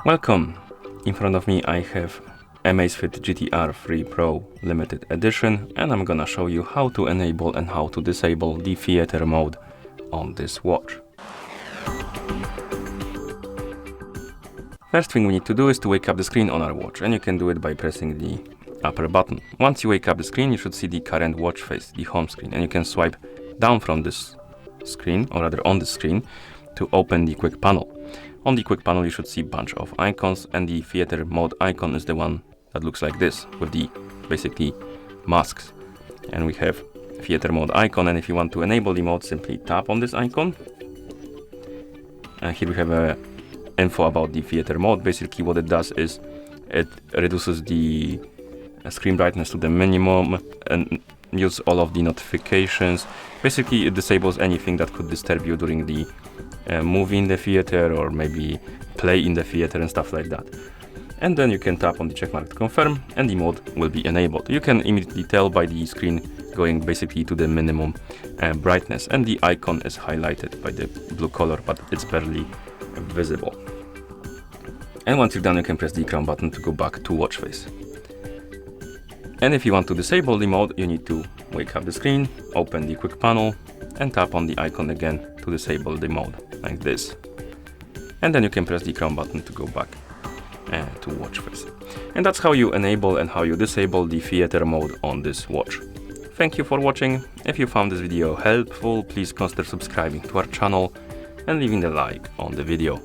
Welcome! In front of me I have AMAZFIT GTR 3 Pro Limited Edition, and I'm gonna show you how to enable and how to disable the theater mode on this watch. First thing we need to do is to wake up the screen on our watch, and you can do it by pressing the upper button. Once you wake up the screen, you should see the current watch face, the home screen, and you can swipe down from this screen, or rather on the screen, to open the quick panel. On the quick panel you should see a bunch of icons, and the theater mode icon is the one that looks like this, with the basically masks. And we have theater mode icon, and if you want to enable the mode, simply tap on this icon. Here we have a info about the theater mode. Basically what it does is it reduces the screen brightness to the minimum and use all of the notifications. Basically it disables anything that could disturb you during the movie in the theater, or maybe play in the theater and stuff like that. And then you can tap on the checkmark to confirm, and the mode will be enabled. You can immediately tell by the screen going basically to the minimum brightness, and the icon is highlighted by the blue color, but it's barely visible. And once you're done, you can press the crown button to go back to watch face. And if you want to disable the mode, you need to wake up the screen, open the quick panel, and tap on the icon again to disable the mode, like this. And then you can press the crown button to go back to watch face. And that's how you enable and how you disable the theater mode on this watch. Thank you for watching. If you found this video helpful, please consider subscribing to our channel and leaving a like on the video.